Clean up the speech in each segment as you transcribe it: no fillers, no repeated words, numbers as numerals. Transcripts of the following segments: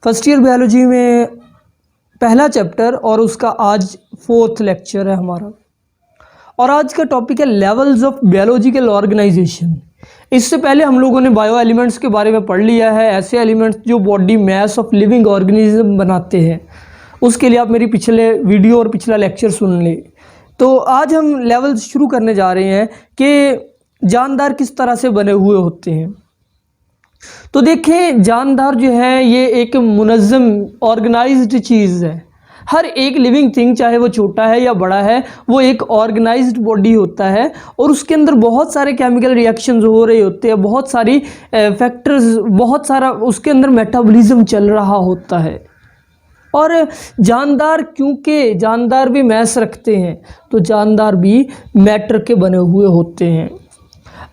First year biology में पहला chapter और उसका आज 4th लेक्चर है हमारा। और आज का टॉपिक है लेवल्स ऑफ बायोलॉजिकल ऑर्गेनाइजेशन। इससे पहले हम लोगों ने बायो एलिमेंट्स के बारे में पढ़ लिया है, ऐसे एलिमेंट्स जो body mass of living organism बनाते हैं। उसके लिए आप मेरी पिछले वीडियो और पिछला लेक्चर सुन लें। तो आज हम लेवल्स शुरू करने जा रहे हैं कि जानदार किस तरह से बने हुए होते हैं। तो देखें, जानदार जो है ये एक मुनज़्ज़म ऑर्गेनाइज्ड चीज़ है। हर एक लिविंग थिंग, चाहे वो छोटा है या बड़ा है, वो एक ऑर्गेनाइज्ड बॉडी होता है और उसके अंदर बहुत सारे केमिकल रिएक्शंस हो रहे होते हैं, बहुत सारी फैक्टर्स, बहुत सारा उसके अंदर मेटाबॉलिज्म चल रहा होता है। और जानदार, क्योंकि जानदार भी मैस रखते हैं तो जानदार भी मैटर के बने हुए होते हैं।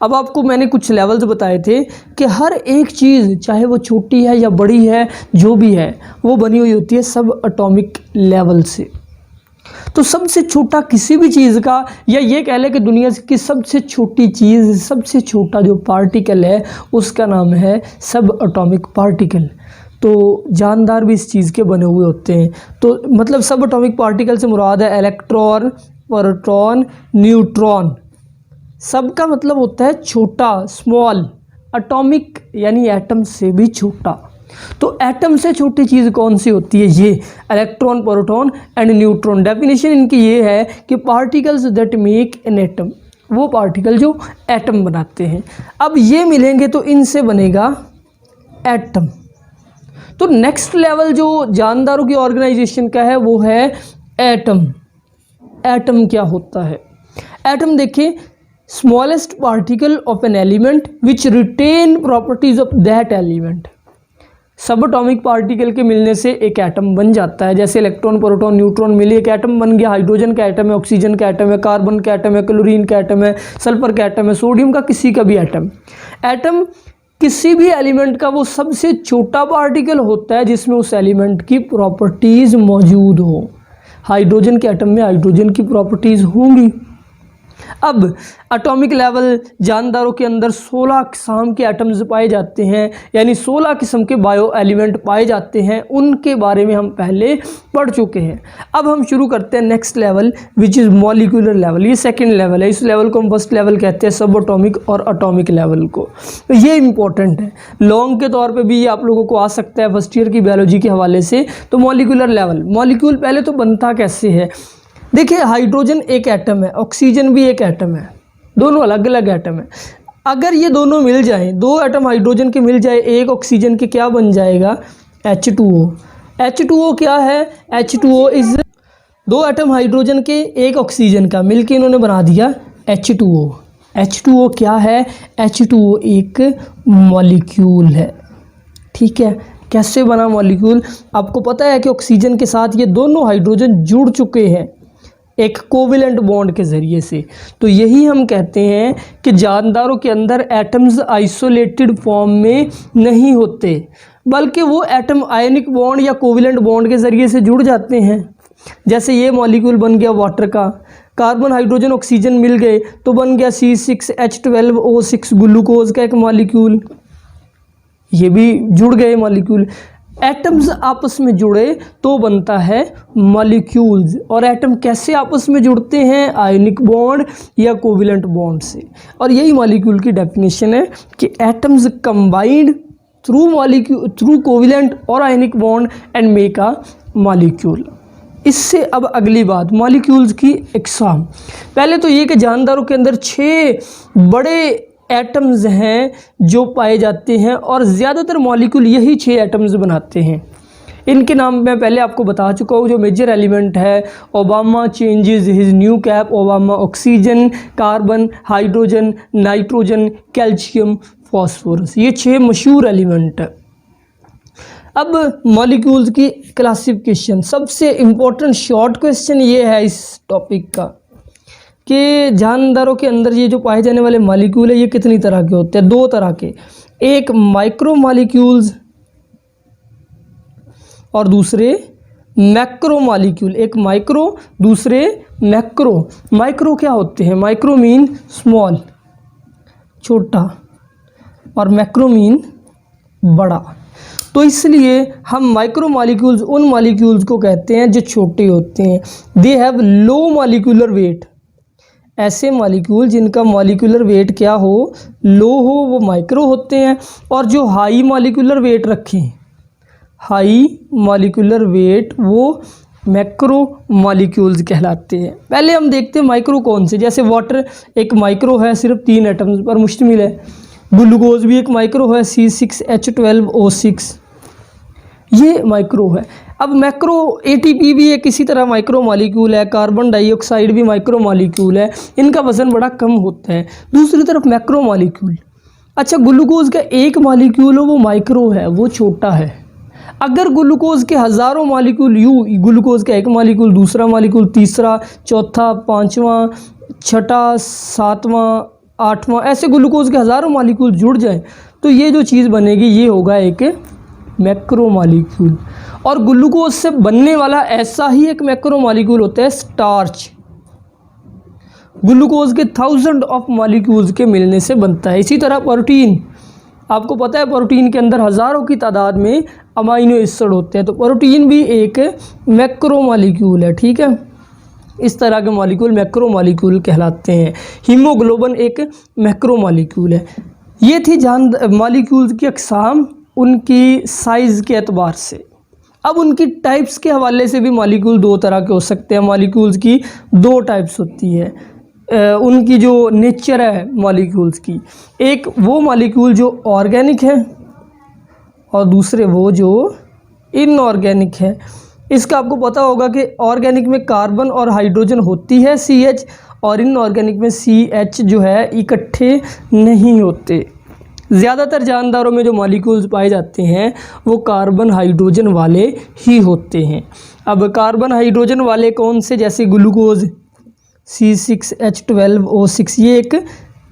अब आपको मैंने कुछ लेवल्स बताए थे कि हर एक चीज़, चाहे वो छोटी है या बड़ी है, जो भी है वो बनी हुई होती है सब एटॉमिक लेवल से। तो सबसे छोटा किसी भी चीज़ का, या ये कह लें कि दुनिया की सबसे छोटी चीज़, सबसे छोटा जो पार्टिकल है उसका नाम है सब एटॉमिक पार्टिकल। तो जानदार भी इस चीज़ के बने हुए होते हैं। तो मतलब सब एटॉमिक पार्टिकल से मुराद है इलेक्ट्रॉन, प्रोटॉन, न्यूट्रॉन। सबका मतलब होता है छोटा, स्मॉल। एटॉमिक यानी एटम से भी छोटा। तो एटम से छोटी चीज़ कौन सी होती है? ये electron, proton and neutron. Definition इनकी ये है कि particles that make an atom, वो पार्टिकल जो एटम बनाते हैं। अब ये मिलेंगे तो इनसे बनेगा एटम। तो नेक्स्ट लेवल जो जानदारों की ऑर्गेनाइजेशन का है वो है एटम। एटम क्या होता है? एटम देखिए, smallest particle of an element which retain properties of that element. Subatomic particle के मिलने से एक एटम बन जाता है। जैसे इलेक्ट्रॉन, प्रोटॉन, न्यूट्रॉन मिले एक एटम बन गया। हाइड्रोजन का एटम है, ऑक्सीजन का एटम है, कार्बन का एटम है, क्लोरीन का एटम है, सल्फर का एटम है, सोडियम का, किसी का भी एटम। एटम किसी भी एलिमेंट का वो सबसे छोटा पार्टिकल होता है जिसमें उस एलिमेंट की प्रॉपर्टीज़ मौजूद हो। हाइड्रोजन के एटम में हाइड्रोजन की प्रॉपर्टीज़ होंगी। अब एटॉमिक लेवल जानदारों के अंदर 16 किस्म के एटम्स पाए जाते हैं, यानी 16 किस्म के बायो एलिमेंट पाए जाते हैं। उनके बारे में हम पहले पढ़ चुके हैं। अब हम शुरू करते हैं next level which is molecular level. ये सेकंड लेवल है। इस लेवल को हम फर्स्ट लेवल कहते हैं, सब एटॉमिक और एटॉमिक लेवल को। तो ये इंपॉर्टेंट है, लॉन्ग के तौर पे भी ये आप लोगों को आ सकता है फर्स्ट ईयर की बायोलॉजी के हवाले से। तो मॉलिक्यूलर लेवल, मॉलिक्यूल पहले तो बनता कैसे है? देखिए, हाइड्रोजन एक एटम है, ऑक्सीजन भी एक एटम है, दोनों अलग अलग एटम है। अगर ये दोनों मिल जाएं, दो एटम हाइड्रोजन के मिल जाए एक ऑक्सीजन के, क्या बन जाएगा? H2O। H2O क्या है? H2O इज दो एटम हाइड्रोजन के एक ऑक्सीजन का मिलके इन्होंने बना दिया H2O। H2O क्या है? H2O एक मॉलिक्यूल है। ठीक है, कैसे बना मॉलिक्यूल? आपको पता है कि ऑक्सीजन के साथ ये दोनों हाइड्रोजन जुड़ चुके हैं एक कोवेलेंट बॉन्ड के ज़रिए से। तो यही हम कहते हैं कि जानदारों के अंदर एटम्स आइसोलेटेड फॉर्म में नहीं होते, बल्कि वो एटम आयनिक बॉन्ड या कोवेलेंट बॉन्ड के ज़रिए से जुड़ जाते हैं। जैसे ये मॉलिक्यूल बन गया वाटर का, कार्बन, हाइड्रोजन, ऑक्सीजन मिल गए तो बन गया C6H12O6 ग्लूकोज का एक मॉलिक्यूल। ये भी जुड़ गए मॉलिक्यूल। एटम्स आपस में जुड़े तो बनता है मॉलिक्यूल्स। और एटम कैसे आपस में जुड़ते हैं? आयनिक बॉन्ड या कोवेलेंट बॉन्ड से। और यही मॉलिक्यूल की डेफिनेशन है कि एटम्स कंबाइंड थ्रू कोवेलेंट और ionic bond and make a molecule. इससे अब अगली बात, मॉलिक्यूल्स की इकसाम। पहले तो ये कि जानदारों के अंदर 6 बड़े एटम्स हैं जो पाए जाते हैं और ज़्यादातर मॉलिक्यूल यही 6 एटम्स बनाते हैं। इनके नाम मैं पहले आपको बता चुका हूँ। जो मेजर एलिमेंट है, Obama changes his new cap, Obama oxygen, carbon, hydrogen, nitrogen, calcium, phosphorus, ये 6 मशहूर एलिमेंट है। अब मॉलिक्यूल्स की क्लासिफिकेशन, सबसे इम्पोर्टेंट शॉर्ट क्वेश्चन ये है इस टॉपिक का कि जानदारों के अंदर ये जो पाए जाने वाले मॉलिक्यूल है ये कितनी तरह के होते हैं? 2 तरह के, एक माइक्रो मॉलिक्यूल्स और दूसरे मैक्रो मॉलिक्यूल। एक माइक्रो, दूसरे मैक्रो। माइक्रो क्या होते हैं? माइक्रो मीन स्मॉल, छोटा, और मैक्रो मीन बड़ा। तो इसलिए हम माइक्रो मॉलिक्यूल्स उन मॉलिक्यूल्स को कहते हैं जो छोटे होते हैं। They have low molecular weight. ऐसे मॉलिक्यूल जिनका मॉलिक्यूलर वेट क्या हो, लो हो, वो माइक्रो होते हैं। और जो हाई मॉलिक्यूलर वेट रखें, हाई मॉलिक्यूलर वेट, वो मैक्रो मॉलिक्यूल्स कहलाते हैं। पहले हम देखते हैं माइक्रो कौन से। जैसे वाटर एक माइक्रो है, सिर्फ 3 एटम्स पर मुश्तमिल है। ग्लूकोज भी एक माइक्रो है, C6H12O6, ये माइक्रो है। अब मैक्रो ATP भी एक इसी तरह माइक्रो मॉलिक्यूल है। कार्बन डाइऑक्साइड भी माइक्रो मॉलिक्यूल है, इनका वज़न बड़ा कम होता है। दूसरी तरफ मैक्रो मॉलिक्यूल, अच्छा ग्लूकोज का एक मॉलिक्यूल हो वो माइक्रो है, वो छोटा है। अगर ग्लूकोज के हज़ारों मॉलिक्यूल ग्लूकोज का एक मॉलिक्यूल, दूसरा मॉलिक्यूल, तीसरा, चौथा, पाँचवां, छठा, सातवां, आठवां, ऐसे ग्लूकोज के हज़ारों मॉलिक्यूल जुड़ जाएं तो ये जो चीज़ बनेगी ये होगा एक मैक्रो मॉलिक्यूल। और ग्लूकोज से बनने वाला ऐसा ही एक मैक्रो मॉलिक्यूल होता है स्टार्च। ग्लूकोज के 1000 ऑफ मॉलिक्यूल्स के मिलने से बनता है। इसी तरह प्रोटीन, आपको पता है प्रोटीन के अंदर हज़ारों की तादाद में अमाइनो एसिड होते हैं, तो प्रोटीन भी एक मैक्रो मॉलिक्यूल है, ठीक है। इस तरह के मॉलिक्यूल मैक्रो मॉलिक्यूल कहलाते हैं। हीमोग्लोबिन एक मैक्रो मॉलिक्यूल है। ये थी मॉलिक्यूल्स की अक़साम उनकी साइज़ के एतबार से। अब उनकी टाइप्स के हवाले से भी मॉलिक्यूल दो तरह के हो सकते हैं। मॉलिक्यूल्स की 2 टाइप्स होती है। उनकी जो नेचर है मॉलिक्यूल्स की, एक वो मॉलिक्यूल जो ऑर्गेनिक है और दूसरे वो जो इनऑर्गेनिक है। इसका आपको पता होगा कि ऑर्गेनिक में कार्बन और हाइड्रोजन होती है CH, और इनऑर्गेनिक में CH जो है इकट्ठे नहीं होते। ज़्यादातर जानदारों में जो मॉलिक्यूल्स पाए जाते हैं वो कार्बन हाइड्रोजन वाले ही होते हैं। अब कार्बन हाइड्रोजन वाले कौन से, जैसे ग्लूकोज C6H12O6, ये एक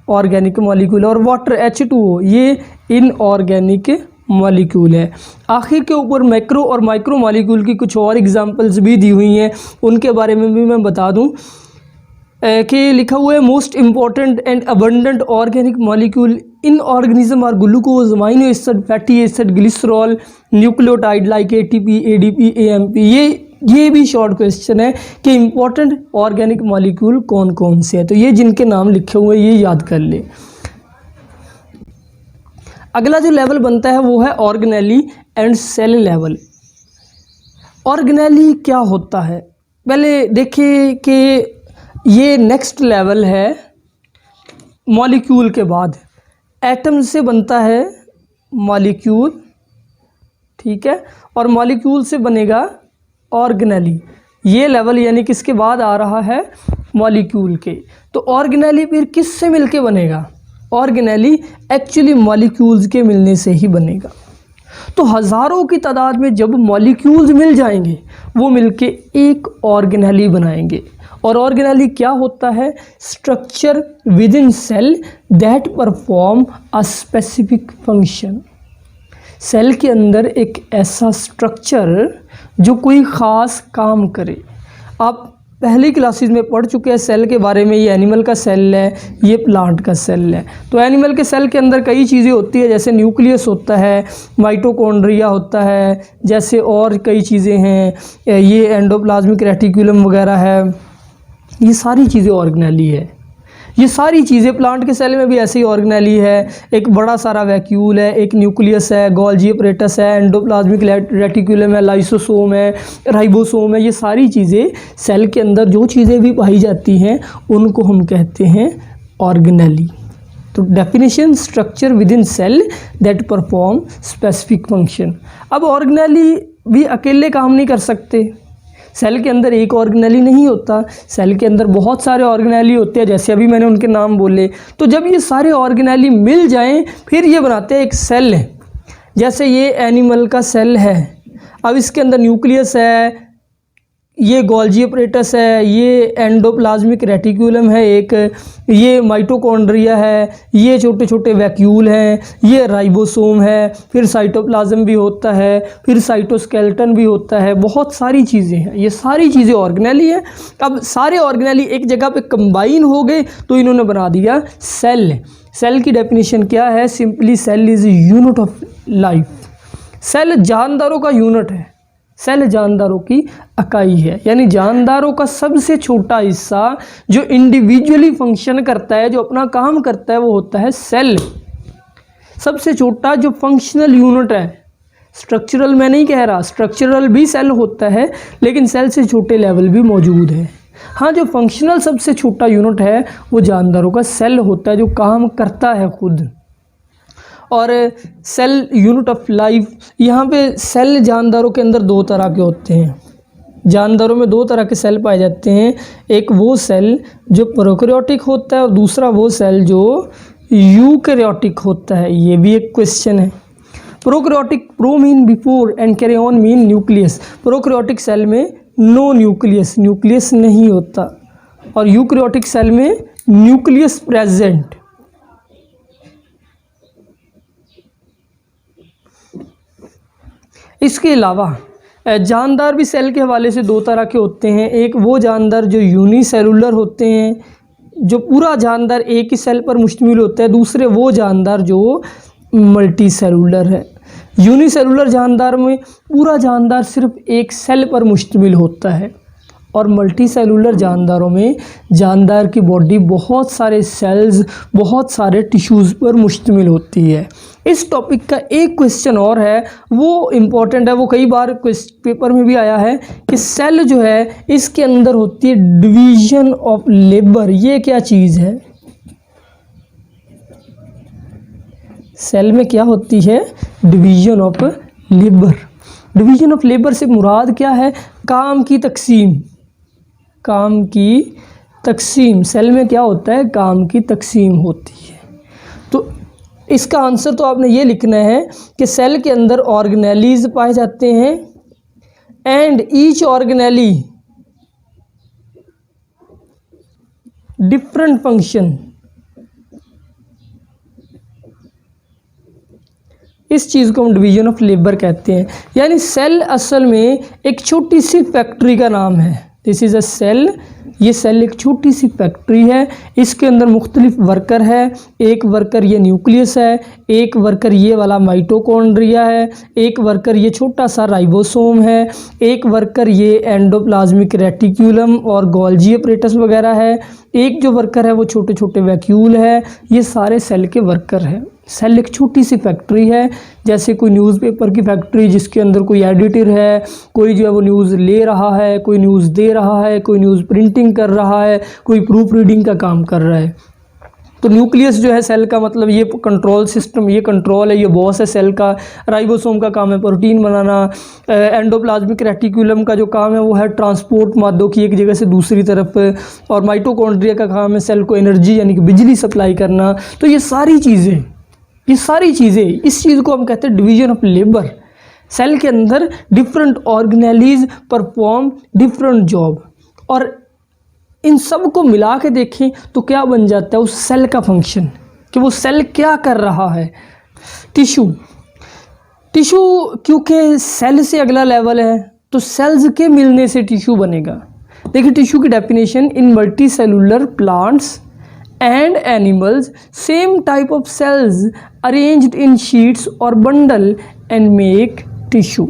ऑर्गेनिक मॉलिक्यूल है। और वाटर H2O ये इनऑर्गेनिक मॉलिक्यूल है। आखिर के ऊपर मैक्रो और माइक्रो मॉलिक्यूल की कुछ और एग्जांपल्स भी दी हुई हैं, उनके बारे में भी मैं बता दूं कि लिखा हुआ है most important and abundant organic molecule in organism are glucose, amino acid, fatty acid, glycerol, nucleotide like ATP, ADP, AMP। ये भी शॉर्ट क्वेश्चन है कि इम्पॉर्टेंट ऑर्गेनिक मॉलिक्यूल कौन कौन से हैं, तो ये जिनके नाम लिखे हुए ये याद कर ले। अगला जो लेवल बनता है वो है organelle and cell level. Organelle क्या होता है, पहले देखिए कि ये नेक्स्ट लेवल है। मॉलिक्यूल के बाद एटम से बनता है मॉलिक्यूल, ठीक है, और मॉलिक्यूल से बनेगा ऑर्गेनेली। ये लेवल यानी किसके बाद आ रहा है, मॉलिक्यूल के। तो ऑर्गेनेली फिर किससे मिलके बनेगा, ऑर्गेनेली एक्चुअली मॉलिक्यूल्स के मिलने से ही बनेगा। तो हज़ारों की तादाद में जब मॉलिक्यूल्स मिल जाएंगे वो मिलके एक ऑर्गेनेली बनाएंगे। और ऑर्गेनेली क्या होता है, structure within cell that perform a specific function. Cell के अंदर एक ऐसा स्ट्रक्चर जो कोई ख़ास काम करे। आप पहली क्लासेस में पढ़ चुके हैं सेल के बारे में। ये एनिमल का सेल है, ये प्लांट का सेल है। तो एनिमल के सेल के अंदर कई चीज़ें होती है, जैसे न्यूक्लियस होता है, माइटोकॉन्ड्रिया होता है, जैसे और कई चीज़ें हैं, ये एंडोप्लाज्मिक रेटिकुलम वगैरह है। ये सारी चीज़ें ऑर्गेनेली है। ये सारी चीज़ें प्लांट के सेल में भी ऐसे ही ऑर्गेनेली है। एक बड़ा सारा वैक्यूल है, एक न्यूक्लियस है, गोल्जी अपरेटस है, एंडोप्लाज्मिक रेटिकुलम है, लाइसोसोम है, राइबोसोम है। ये सारी चीज़ें सेल के अंदर जो चीज़ें भी पाई जाती हैं उनको हम कहते हैं ऑर्गेनेली। तो definition, structure within cell that perform specific function. अब ऑर्गेनेली भी अकेले काम नहीं कर सकते। सेल के अंदर एक ऑर्गेनेली नहीं होता, सेल के अंदर बहुत सारे ऑर्गेनेली होते हैं, जैसे अभी मैंने उनके नाम बोले। तो जब ये सारे ऑर्गेनेली मिल जाएं फिर ये बनाते हैं एक सेल। जैसे ये एनिमल का सेल है, अब इसके अंदर न्यूक्लियस है, ये गोल्जी अपरेटस है, ये एंडोप्लाज्मिक रेटिकुलम है, एक ये माइटोकॉन्ड्रिया है, ये छोटे छोटे वैक्यूल हैं, ये राइबोसोम है, फिर साइटोप्लाज्म भी होता है, फिर साइटोस्केलेटन भी होता है। बहुत सारी चीज़ें हैं, ये सारी चीज़ें ऑर्गेनेली है। अब सारे ऑर्गेनेली एक जगह पे कंबाइन हो गए तो इन्होंने बना दिया सेल। सेल की डेफिनेशन क्या है, simply cell is unit of life. Cell जानदारों का यूनिट है, सेल जानदारों की इकाई है, यानी जानदारों का सबसे छोटा हिस्सा जो इंडिविजुअली फंक्शन करता है, जो अपना काम करता है, वो होता है सेल। सबसे छोटा जो फंक्शनल यूनिट है, स्ट्रक्चरल मैं नहीं कह रहा, स्ट्रक्चरल भी सेल होता है, लेकिन सेल से छोटे लेवल भी मौजूद है। हाँ, जो फंक्शनल सबसे छोटा यूनिट है वो जानदारों का सेल होता है, जो काम करता है खुद। और सेल यूनिट ऑफ लाइफ, यहाँ पे सेल जानदारों के अंदर दो तरह के होते हैं। जानदारों में दो तरह के सेल पाए जाते हैं, एक वो सेल जो प्रोकैरियोटिक होता है और दूसरा वो सेल जो यूकैरियोटिक होता है। ये भी एक क्वेश्चन है। Prokaryotic, pro mean before and karyon mean nucleus. Prokaryotic cell में नो न्यूक्लियस, न्यूक्लियस नहीं होता, और यूकैरियोटिक सेल में न्यूक्लियस प्रेजेंट। इसके अलावा जानदार भी सेल के हवाले से दो तरह के होते हैं। एक वो जानदार जो यूनिसेलुलर होते हैं, जो पूरा जानदार एक ही सेल पर मुश्तमिल होता है। दूसरे वो जानदार जो मल्टी सेलुलर है। यूनिसेलुलर जानदार में पूरा जानदार सिर्फ एक सेल पर मुश्तमिल होता है, और मल्टी सेलुलर जानदारों में जानदार की बॉडी बहुत सारे सेल्स, बहुत सारे टिश्यूज़ पर मुश्तमिल होती है। इस टॉपिक का एक क्वेश्चन और है, वो इम्पॉर्टेंट है, वो कई बार पेपर में भी आया है कि सेल जो है इसके अंदर होती है डिवीज़न ऑफ लेबर। ये क्या चीज़ है? सेल में क्या होती है? Division of labour. Division of labour से मुराद क्या है? काम की तकसीम। काम की तकसीम, सेल में क्या होता है? काम की तकसीम होती है। तो इसका आंसर तो आपने ये लिखना है कि सेल के अंदर ऑर्गेनेलीज पाए जाते हैं, and each organelle different function. इस चीज़ को हम डिवीज़न ऑफ लेबर कहते हैं। यानी सेल असल में एक छोटी सी फैक्ट्री का नाम है। This is a cell. ये सेल एक छोटी सी फैक्ट्री है। इसके अंदर मुख्तलिफ वर्कर है। एक वर्कर ये न्यूक्लियस है, एक वर्कर ये वाला माइटोकॉन्ड्रिया है, एक वर्कर ये छोटा सा राइबोसोम है, एक वर्कर ये एंडोप्लाज्मिक रेटिक्यूलम और गोल्जी अपरेटस वगैरह है, एक जो वर्कर है वो छोटे छोटे वैक्यूल है। ये सारे सेल के वर्कर हैं। सेल एक छोटी सी फैक्ट्री है, जैसे कोई न्यूज़पेपर की फैक्ट्री जिसके अंदर कोई एडिटर है, कोई जो है वो न्यूज़ ले रहा है, कोई न्यूज़ दे रहा है, कोई न्यूज़ प्रिंटिंग कर रहा है, कोई प्रूफ रीडिंग का काम कर रहा है। तो न्यूक्लियस जो है सेल का, मतलब ये कंट्रोल सिस्टम, ये कंट्रोल है, ये बॉस है सेल का। राइबोसोम का काम है प्रोटीन बनाना। एंडोप्लाज्मिक रेटिक्यूलम का जो काम है वो है ट्रांसपोर्ट मादों की एक जगह से दूसरी तरफ, और माइटोकॉन्ड्रिया का काम है सेल को एनर्जी यानी कि बिजली सप्लाई करना। तो ये सारी चीज़ें इस चीज़ को हम कहते हैं डिवीज़न ऑफ लेबर। सेल के अंदर different organelles perform different job, और इन सब को मिला के देखें तो क्या बन जाता है उस सेल का फंक्शन, कि वो सेल क्या कर रहा है। टिश्यू क्योंकि सेल से अगला लेवल है, तो सेल्स के मिलने से टिश्यू बनेगा। देखिए टिश्यू की definition, in multi cellular plants and animals same type of cells arranged in sheets or bundle and make tissue।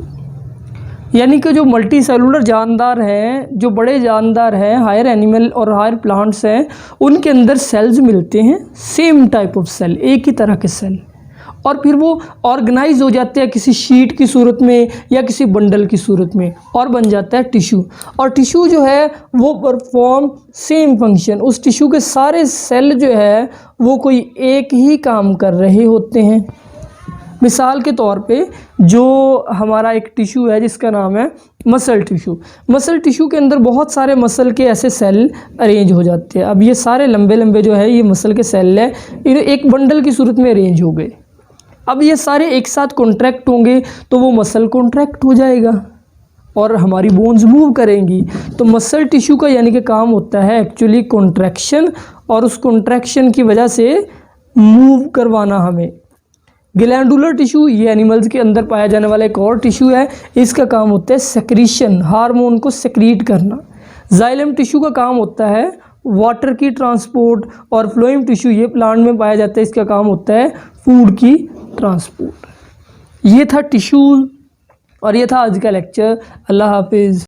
यानी कि जो मल्टी सेलुलर जानदार हैं, जो बड़े जानदार हैं, हायर एनिमल और हायर प्लांट्स हैं, उनके अंदर सेल्स मिलते हैं, सेम टाइप ऑफ सेल, एक ही तरह के सेल, और फिर वो ऑर्गेनाइज हो जाते हैं किसी शीट की सूरत में या किसी बंडल की सूरत में, और बन जाता है टिश्यू। और टिश्यू जो है वो परफॉर्म सेम फंक्शन। उस टिश्यू के सारे सेल जो है वो कोई एक ही काम कर रहे होते हैं। मिसाल के तौर पे जो हमारा एक टिश्यू है जिसका नाम है मसल टिश्यू। मसल टिश्यू के अंदर बहुत सारे मसल के ऐसे सेल अरेंज हो जाते हैं। अब ये सारे लंबे लंबे जो है ये मसल के सेल है, इन्हें एक बंडल की सूरत में अरेंज हो गए। अब ये सारे एक साथ कॉन्ट्रैक्ट होंगे तो वो मसल कॉन्ट्रैक्ट हो जाएगा और हमारी बोन्स मूव करेंगी। तो मसल टिश्यू का यानी कि काम होता है एक्चुअली कॉन्ट्रैक्शन, और उस कॉन्ट्रैक्शन की वजह से मूव करवाना हमें। ग्लैंडुलर टिश्यू ये एनिमल्स के अंदर पाया जाने वाला एक और टिश्यू है, इसका काम होता है सेक्रीशन, हार्मोन को सेक्रीट करना। जाइलम टिश्यू का काम होता है वाटर की ट्रांसपोर्ट, और फ्लोएम टिश्यू ये प्लांट में पाया जाता है, इसका काम होता है फूड की ट्रांसपोर्ट। ये था टिश्यू और ये था आज का लेक्चर। अल्लाह हाफिज़।